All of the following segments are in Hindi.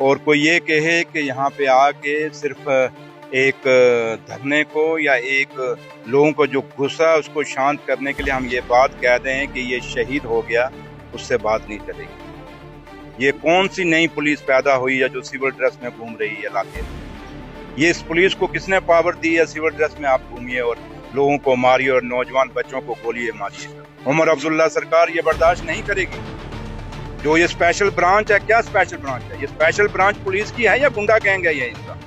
और कोई ये कहे कि यहाँ पे आके सिर्फ एक धरने को या एक लोगों को जो गुस्सा है उसको शांत करने के लिए हम ये बात कह दें कि ये शहीद हो गया, उससे बात नहीं चलेगी। ये कौन सी नई पुलिस पैदा हुई है जो सिविल ड्रेस में घूम रही है इलाके में? ये इस पुलिस को किसने पावर दी है सिविल ड्रेस में आप घूमिए और लोगों को मारिए और नौजवान बच्चों को गोलियां मारिए? उमर अब्दुल्ला सरकार ये बर्दाश्त नहीं करेगी। जो ये स्पेशल ब्रांच है, क्या स्पेशल ब्रांच है? ये स्पेशल ब्रांच पुलिस की है या गुंडा गैंग है? ये इसका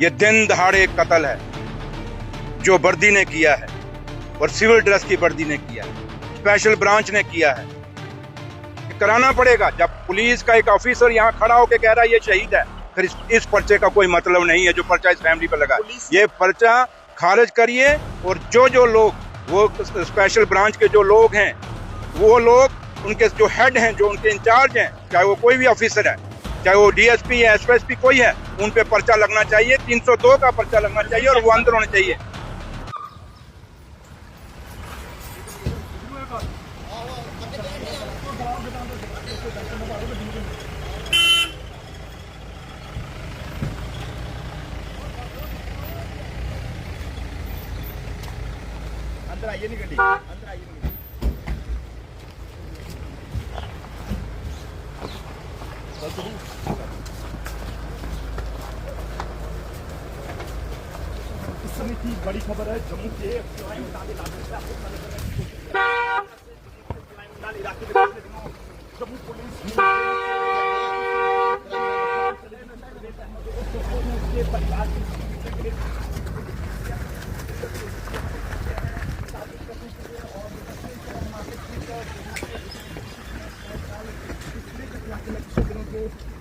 ये दिन दहाड़े कत्ल है जो वर्दी ने किया है और सिविल ड्रेस की वर्दी ने किया है, स्पेशल ब्रांच ने किया है। कराना पड़ेगा। जब पुलिस का एक ऑफिसर यहाँ खड़ा होकर कह रहा है ये शहीद है, फिर इस पर्चे का कोई मतलब नहीं है जो पर्चा इस फैमिली पर लगा। ये पर्चा खारिज करिए और जो लोग वो स्पेशल ब्रांच के जो लोग हैं, वो लोग उनके जो हेड हैं, जो उनके इंचार्ज हैं, चाहे वो कोई भी ऑफिसर है, चाहे वो डीएसपी है, एसपी कोई है, उन पे पर्चा लगना चाहिए, 302 का पर्चा लगना चाहिए और वो अंदर होने चाहिए। अंदर आइए नहीं गड्डी, अंदर आइए नहीं। इस समय की बड़ी खबर है जम्मू के जम्मू पुलिस परिवार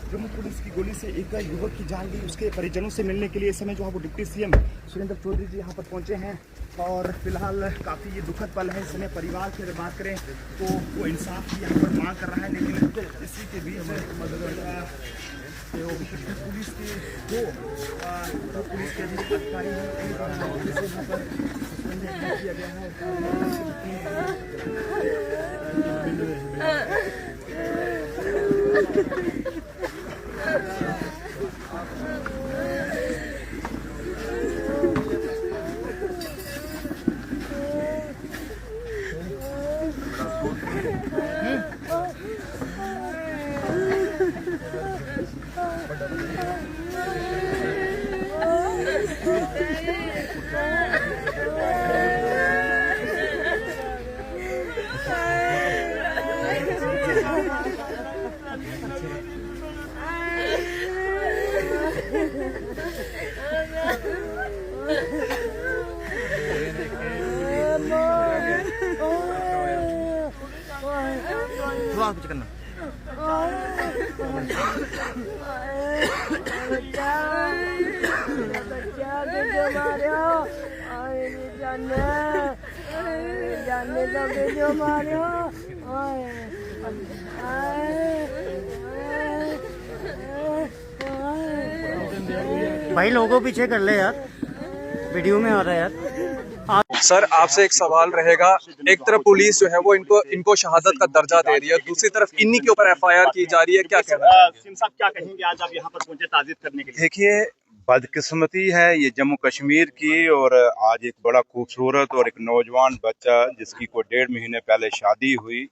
जम्मू पुलिस की गोली से एक युवक की जान गई। उसके परिजनों से मिलने के लिए इस समय जो है वो डिप्टी सीएम सुरेंद्र चौधरी जी यहाँ पर पहुँचे हैं और फिलहाल काफ़ी ये दुखद पल है। इस समय परिवार की अगर बात करें तो वो इंसाफ की यहाँ पर मांग कर रहा है, लेकिन इसी के बीच पुलिस के जो पुलिस के अधिकारी हैं यहाँ पर सस्पेंड किया गया है। कुछ करना भाई लोगों पीछे कर ले यार, वीडियो में आ रहा है यार। सर आपसे एक सवाल रहेगा, एक तरफ पुलिस जो है वो इनको शहादत का दर्जा दे रही है, दूसरी तरफ इन्हीं के ऊपर एफआईआर की जा रही है, क्या कहना है? क्या कहेंगे आज आप यहाँ पर पहुंचे ताज़ियत करने के लिए? देखिए, बदकिस्मती है ये जम्मू कश्मीर की, और आज एक बड़ा खूबसूरत और एक नौजवान बच्चा जिसकी कोई 1.5 महीने पहले शादी हुई,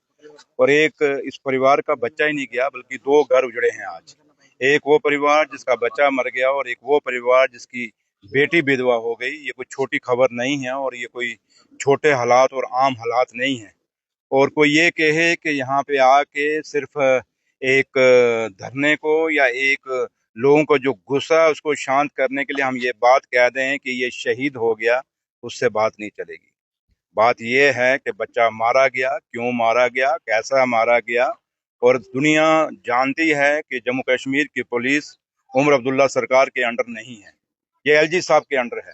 और एक इस परिवार का बच्चा ही नहीं गया बल्कि 2 घर उजड़े हैं आज। एक वो परिवार जिसका बच्चा मर गया और एक वो परिवार जिसकी बेटी विधवा हो गई। ये कोई छोटी खबर नहीं है और ये कोई छोटे हालात और आम हालात नहीं है। और कोई ये कहे कि यहाँ पे आके सिर्फ एक धरने को या एक लोगों को जो गुस्सा है उसको शांत करने के लिए हम ये बात कह दें कि ये शहीद हो गया, उससे बात नहीं चलेगी। बात ये है कि बच्चा मारा गया, क्यों मारा गया, कैसा मारा गया, और दुनिया जानती है कि जम्मू कश्मीर की पुलिस उमर अब्दुल्ला सरकार के अंडर नहीं है, ये एलजी साहब के अंडर है।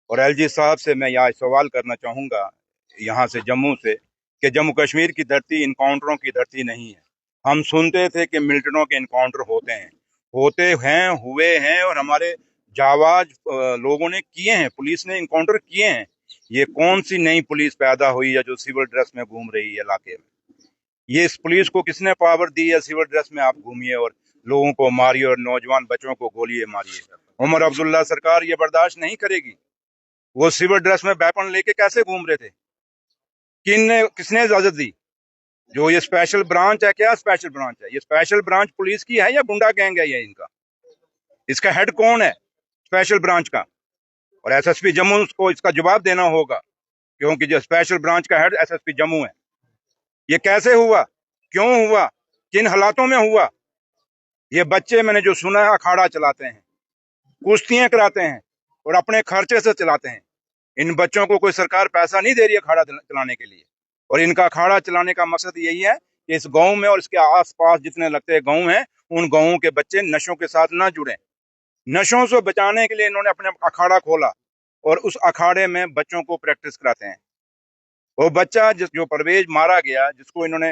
और एलजी साहब से मैं यहाँ सवाल करना चाहूँगा यहाँ से जम्मू से कि जम्मू कश्मीर की धरती इनकाउंटरों की धरती नहीं है। हम सुनते थे कि मिलिटेंटों के इनकाउंटर होते हैं, हुए हैं, और हमारे जाबाज लोगों ने किए हैं, पुलिस ने इनकाउंटर किए हैं। ये कौन सी नई पुलिस पैदा हुई है जो सिविल ड्रेस में घूम रही है इलाके में? ये इस पुलिस को किसने पावर दी है सिविल ड्रेस में आप घूमिए और लोगों को मारिए और नौजवान बच्चों को गोलियां मारिए। उमर अब्दुल्ला सरकार ये बर्दाश्त नहीं करेगी। वो सिविल ड्रेस में वेपन लेके कैसे घूम रहे थे? किसने इजाजत दी? जो ये स्पेशल ब्रांच है, क्या स्पेशल ब्रांच है ये? स्पेशल ब्रांच पुलिस की है या गुंडा गैंग है ये इनका? इसका हेड कौन है स्पेशल ब्रांच का? और एसएसपी जम्मू को इसका जवाब देना होगा, क्योंकि जो स्पेशल ब्रांच का हेड एसएसपी जम्मू है। ये कैसे हुआ, क्यों हुआ, किन हालातों में हुआ? ये बच्चे, मैंने जो सुना है, अखाड़ा चलाते हैं, कुश्तियां कराते हैं और अपने खर्चे से चलाते हैं। इन बच्चों को कोई सरकार पैसा नहीं दे रही है अखाड़ा चलाने के लिए। और इनका अखाड़ा चलाने का मकसद यही है कि इस गांव में और इसके आसपास जितने लगते गांव हैं, उन गांवों के बच्चे नशों के साथ ना जुड़े। नशों से बचाने के लिए इन्होंने अपने अखाड़ा खोला और उस अखाड़े में बच्चों को प्रैक्टिस कराते हैं। वो बच्चा जो परवेज मारा गया, जिसको इन्होंने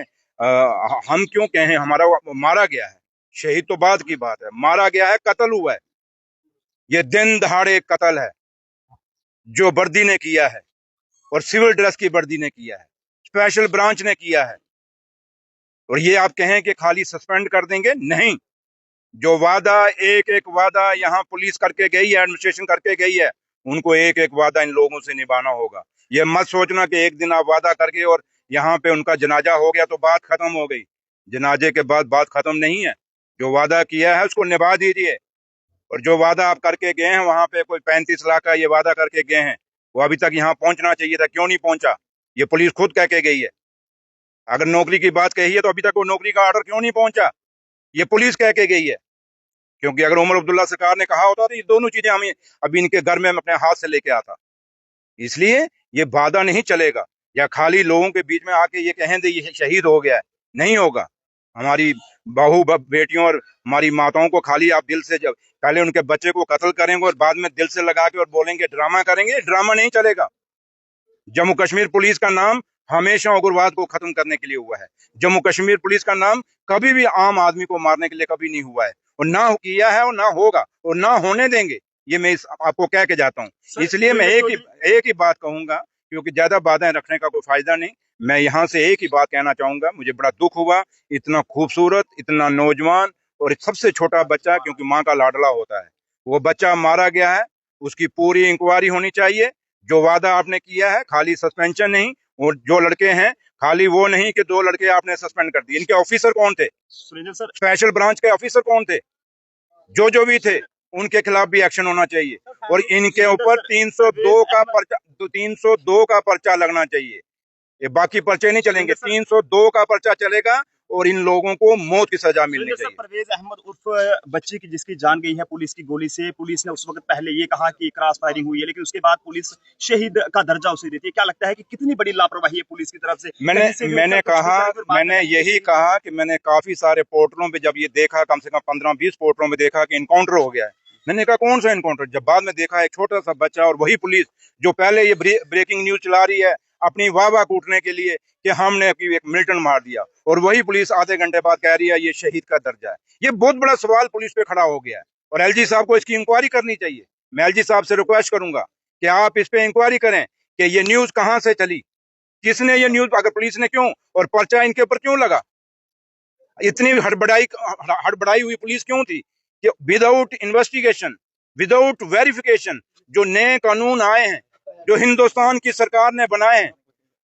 हम क्यों कहें, हमारा मारा गया है, शहीद तो बाद की बात है, मारा गया है, कत्ल हुआ है। ये दिन दहाड़े कत्ल है जो वर्दी ने किया है और सिविल ड्रेस की वर्दी ने किया है, स्पेशल ब्रांच ने किया है। और ये आप कहें कि खाली सस्पेंड कर देंगे? नहीं, जो वादा, एक एक वादा यहाँ पुलिस करके गई है, एडमिनिस्ट्रेशन करके गई है, उनको एक एक वादा इन लोगों से निभाना होगा। ये मत सोचना कि एक दिन आप वादा करके और यहाँ पे उनका जनाजा हो गया तो बात खत्म हो गई। जनाजे के बाद बात खत्म नहीं है। जो वादा किया है उसको निभा दीजिए। और जो वादा आप करके गए हैं, वहां पे कोई 35 लाख का ये वादा करके गए हैं, वो अभी तक यहाँ पहुंचना चाहिए था, क्यों नहीं पहुंचा? ये पुलिस खुद कह के गई है। अगर नौकरी की बात कही है तो अभी तक वो नौकरी का ऑर्डर क्यों नहीं पहुंचा? ये पुलिस कह के गई है। क्योंकि अगर उमर अब्दुल्ला सरकार ने कहा होता तो ये दोनों चीजें हमें अभी इनके घर में अपने हाथ से लेके आता। इसलिए ये वादा नहीं चलेगा, या खाली लोगों के बीच में आके ये कहें दे ये शहीद हो गया है, नहीं होगा। हमारी बहू बेटियों और हमारी माताओं को खाली आप दिल से, जब पहले उनके बच्चे को कत्ल करेंगे और बाद में दिल से लगा के और बोलेंगे ड्रामा करेंगे, ड्रामा नहीं चलेगा। जम्मू कश्मीर पुलिस का नाम हमेशा उग्रवाद को खत्म करने के लिए हुआ है। जम्मू कश्मीर पुलिस का नाम कभी भी आम आदमी को मारने के लिए कभी नहीं हुआ है, और ना किया है और ना होगा और ना होने देंगे। ये मैं आपको कह के जाता हूँ। इसलिए मैं एक ही बात कहूंगा, क्योंकि ज्यादा बातें रखने का कोई फायदा नहीं। मैं यहाँ से एक ही बात कहना चाहूंगा, मुझे बड़ा दुख हुआ, इतना खूबसूरत, इतना नौजवान और सबसे छोटा बच्चा, क्योंकि माँ का लाडला होता है, वो बच्चा मारा गया है। उसकी पूरी इंक्वायरी होनी चाहिए। जो वादा आपने किया है, खाली सस्पेंशन नहीं, और जो लड़के हैं, खाली वो नहीं कि 2 लड़के आपने सस्पेंड कर दिए। इनके ऑफिसर कौन थे? सुरेंद्र सर, स्पेशल ब्रांच के ऑफिसर कौन थे? जो भी थे, उनके खिलाफ भी एक्शन होना चाहिए। और इनके ऊपर 302 का पर्चा लगना चाहिए। ये बाकी पर्चे नहीं चलेंगे, 302 का पर्चा चलेगा और इन लोगों को मौत की सजा मिलनी चाहिए। परवेज अहमद उर्फ बच्ची की जिसकी जान गई है पुलिस की गोली से, पुलिस ने उस वक्त पहले ये कहा कि क्रॉस फायरिंग हुई है, लेकिन उसके बाद पुलिस शहीद का दर्जा उसे देती है। क्या लगता है कि कितनी बड़ी लापरवाही है पुलिस की तरफ से? मैंने यही कहा कि मैंने काफी सारे पोर्टलों पे जब ये देखा, कम से कम 15-20 पोर्टलों में देखा कि इनकाउंटर हो गया है। मैंने कहा कौन सा इनकाउंटर? जब बाद में देखा एक छोटा सा बच्चा और वही पुलिस जो पहले ये ब्रेकिंग न्यूज चला रही है अपनी वाह कूटने के लिए कि हमने एक मिलिटेंट मार दिया, और वही पुलिस आधे घंटे बाद कह रही है ये शहीद का दर्जा है। ये बहुत बड़ा सवाल पुलिस पे खड़ा हो गया है, और एलजी साहब को इसकी इंक्वायरी करनी चाहिए। मैं एलजी साहब से रिक्वेस्ट करूंगा कि आप इस पे इंक्वायरी करें कि ये न्यूज कहां से चली, किसने ये न्यूज, अगर पुलिस ने क्यों, और पर्चा इनके ऊपर क्यों लगा? इतनी हड़बड़ाई हुई पुलिस क्यों थी कि विदाउट इन्वेस्टिगेशन, विदाउट वेरिफिकेशन जो नए कानून आए हैं, जो हिंदुस्तान की सरकार ने बनाए हैं,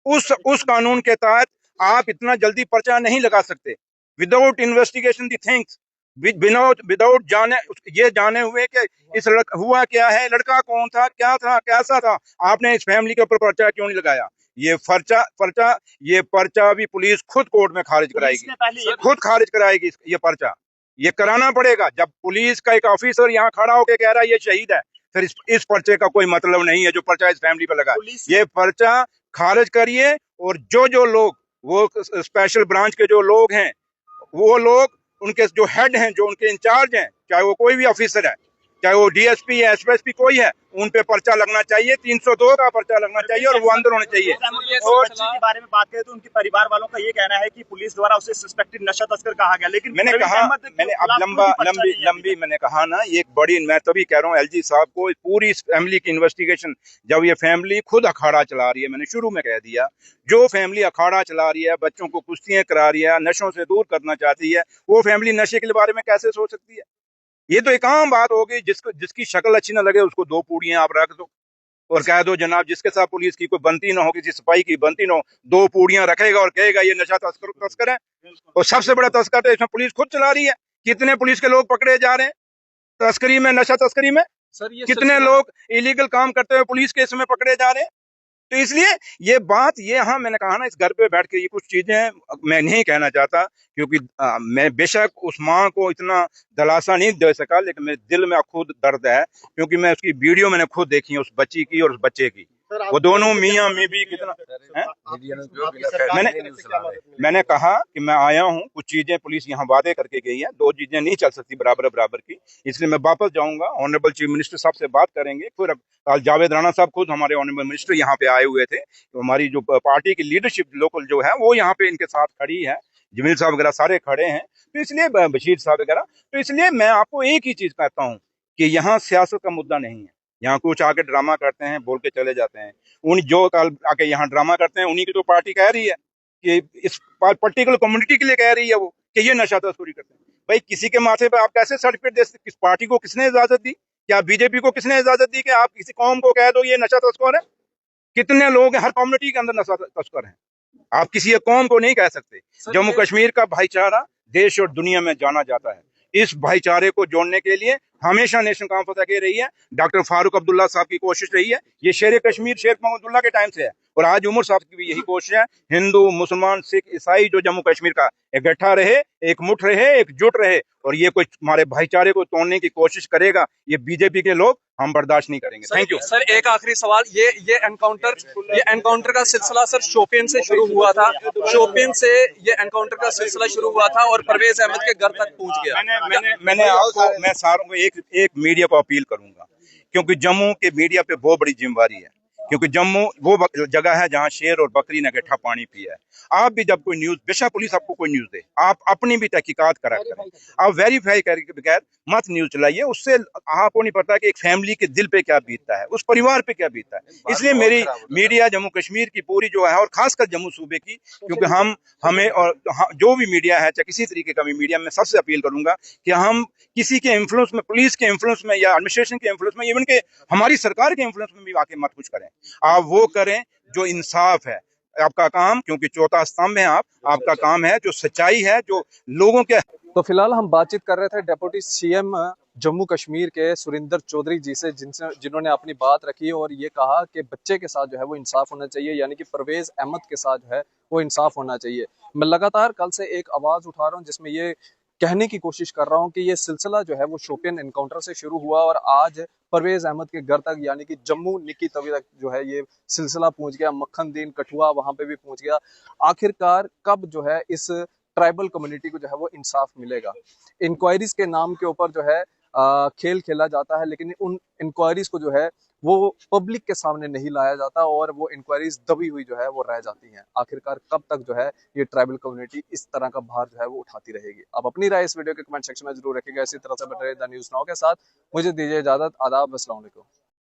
उस कानून के तहत आप इतना जल्दी पर्चा नहीं लगा सकते। Without investigation the things, without जाने हुए कि इस हुआ क्या है, लड़का कौन था, क्या था, कैसा था, आपने इस फैमिली के ऊपर पर्चा क्यों नहीं लगाया? ये पर्चा भी पुलिस खुद कोर्ट में खारिज कराएगी, खुद खारिज कराएगी ये पर्चा। ये कराना पड़ेगा। जब पुलिस का एक ऑफिसर यहाँ खड़ा होकर कह रहा है ये शहीद है, फिर इस पर्चे का कोई मतलब नहीं है जो पर्चा इस फैमिली पे लगा। ये पर्चा खारिज करिए, और जो लोग, वो स्पेशल ब्रांच के जो लोग हैं, वो लोग, उनके जो हेड हैं, जो उनके इंचार्ज हैं, चाहे वो कोई भी ऑफिसर है, चाहे वो डीएसपी या एसएसपी कोई है, उन पे पर्चा लगना चाहिए, 302 का पर्चा लगना चाहिए और वो अंदर होने चाहिए। और बच्ची के बारे में बात करें तो उनके परिवार वालों का ये कहना है कि पुलिस द्वारा उसे सस्पेक्टेड नशा तस्कर कहा गया, लेकिन मैंने कहा, मैंने अब लंबी मैंने कहा ना, ये एक बड़ी, मैं तभी कह रहा हूँ एलजी साहब को, पूरी इस फैमिली की इन्वेस्टिगेशन, जब ये फैमिली खुद अखाड़ा चला रही है, मैंने शुरू में कह दिया, जो फैमिली अखाड़ा चला रही है, बच्चों को कुश्तियां करा रही है, नशों से दूर करना चाहती है, वो फैमिली नशे के बारे में कैसे सोच सकती है? ये तो एक आम बात होगी, जिसकी शक्ल अच्छी ना लगे उसको 2 पूड़ियां आप रख दो और कह दो जनाब, जिसके साथ पुलिस की कोई बनती ना हो, किसी सिपाही की बनती ना हो, 2 पूड़ियां रखेगा और कहेगा ये नशा तस्कर है। और सबसे बड़ा तस्कर तो इसमें पुलिस खुद चला रही है। कितने पुलिस के लोग पकड़े जा रहे हैं तस्करी में, नशा तस्करी में? सर ये कितने लोग इलीगल काम करते हुए पुलिस के इसमें पकड़े जा रहे हैं? तो इसलिए ये बात, ये हाँ मैंने कहा ना, इस घर पे बैठ के ये कुछ चीजें मैं नहीं कहना चाहता, क्योंकि मैं बेशक उस माँ को इतना दिलासा नहीं दे सका, लेकिन मेरे दिल में खुद दर्द है, क्योंकि मैं उसकी वीडियो मैंने खुद देखी है, उस बच्ची की और उस बच्चे की। वो दोनों मियाँ बीवी कितना है? मैंने कहा कि मैं आया हूँ, कुछ चीजें पुलिस यहाँ वादे करके गई है, 2 चीजें नहीं चल सकती बराबर की, इसलिए मैं वापस जाऊंगा, ऑनरेबल चीफ मिनिस्टर साहब से बात करेंगे। फिर कल जावेद राणा साहब खुद हमारे ऑनरेबल मिनिस्टर यहाँ पे आए हुए थे, तो हमारी जो पार्टी की लीडरशिप लोकल जो है वो यहाँ पे इनके साथ खड़ी है, जमील साहब वगैरह सारे खड़े हैं, तो इसलिए बशीर साहब वगैरह, तो इसलिए मैं आपको एक ही चीज कहता हूँ कि यहाँ सियासत का मुद्दा नहीं है। यहाँ कुछ आके ड्रामा करते हैं, बोल के चले जाते हैं, उन जो कल आके यहाँ ड्रामा करते हैं उन्हीं की तो पार्टी कह रही है कि इस पर्टिकुलर कम्युनिटी के लिए कह रही है वो कि ये नशा तस्करी करते हैं। भाई किसी के माथे पे आप कैसे सर्टिफिकेट दे सकते? किस पार्टी को किसने इजाजत दी? क्या बीजेपी को किसने इजाजत दी कि आप किसी कौम को कह दो ये नशा तस्कर है? कितने लोग हैं, हर कम्युनिटी के अंदर नशा तस्कर हैं, आप किसी एक कौम को नहीं कह सकते। जम्मू कश्मीर का भाईचारा देश और दुनिया में जाना जाता है, इस भाईचारे को जोड़ने के लिए हमेशा नेशनल कॉन्फ्रेंस आगे रही है, डॉक्टर फारूक अब्दुल्ला साहब की कोशिश रही है, ये शेर कश्मीर शेख मोहम्मदुल्ला के टाइम से है, और आज उमर साहब की भी यही कोशिश है, हिंदू मुसलमान सिख ईसाई जो जम्मू कश्मीर का इकट्ठा रहे, एक मुठ रहे, एकजुट रहे, और ये कोई हमारे भाईचारे को तोड़ने की कोशिश करेगा, ये बीजेपी के लोग हम बर्दाश्त नहीं करेंगे। Thank you sir. एक आखिरी सवाल, ये एनकाउंटर का सिलसिला सर शोपियन से शुरू हुआ था, शोपियन से ये एनकाउंटर का सिलसिला शुरू हुआ था और परवेज अहमद के घर तक पहुंच गया। मैंने आपको, मैं सारों को एक मीडिया को अपील करूंगा, क्योंकि जम्मू के मीडिया पे बहुत बड़ी जिम्मेवारी है, क्योंकि जम्मू वो जगह है जहां शेर और बकरी ने इकट्ठा पानी पिया है। आप भी जब कोई न्यूज, बेशक पुलिस आपको कोई न्यूज दे, आप अपनी भी तहकीकात करें, आप वेरीफाई करके बगैर मत न्यूज चलाइए, उससे आपको नहीं पता कि एक फैमिली के दिल पे क्या बीतता है, उस परिवार पे क्या बीतता है। इसलिए मेरी मीडिया जम्मू कश्मीर की पूरी जो है, और खासकर जम्मू सूबे की, क्योंकि हमें और जो भी मीडिया है, चाहे किसी तरीके का भी मीडिया, मैं सबसे अपील करूंगा कि हम किसी के इन्फ्लुएंस में, पुलिस के इन्फ्लुएंस में या एडमिनिस्ट्रेशन के इन्फ्लुएंस में, इवन के हमारी सरकार के इन्फ्लुएंस में भी आके मत कुछ करें। आप वो करें जो इंसाफ है, आपका काम, क्योंकि चौथा स्तंभ है आपका काम है जो सच्चाई है, जो लोगों के। तो फिलहाल हम बातचीत कर रहे थे डिप्टी सीएम जम्मू कश्मीर के सुरिंदर चौधरी जी से, जिन्होंने अपनी बात रखी और ये कहा कि बच्चे के साथ जो है वो इंसाफ होना चाहिए, यानी कि परवेज अहमद के साथ जो है वो इंसाफ होना चाहिए। मैं लगातार कल से एक आवाज उठा रहा हूँ जिसमें ये कहने की कोशिश कर रहा हूँ कि ये सिलसिला जो है वो शोपियन एनकाउंटर से शुरू हुआ और आज परवेज अहमद के घर तक, यानी कि जम्मू निकी तवी तक जो है ये सिलसिला पहुंच गया, मक्खन दीन कठुआ वहां पे भी पहुंच गया। आखिरकार कब जो है इस ट्राइबल कम्युनिटी को जो है वो इंसाफ मिलेगा? इंक्वायरीज के नाम के ऊपर जो है खेल खेला जाता है, लेकिन उन इंक्वायरीज को जो है वो पब्लिक के सामने नहीं लाया जाता और वो इंक्वायरीज दबी हुई जो है वो रह जाती हैं। आखिरकार कब तक जो है ये ट्राइबल कम्युनिटी इस तरह का भार जो है वो उठाती रहेगी? आप अपनी राय इस वीडियो के कमेंट सेक्शन में जरूर रखिएगा। इसी तरह से बने रहिए द न्यूज़ नाउ के साथ। मुझे दीजिए इजाजत। आदाब, अस्सलाम वालेकुम।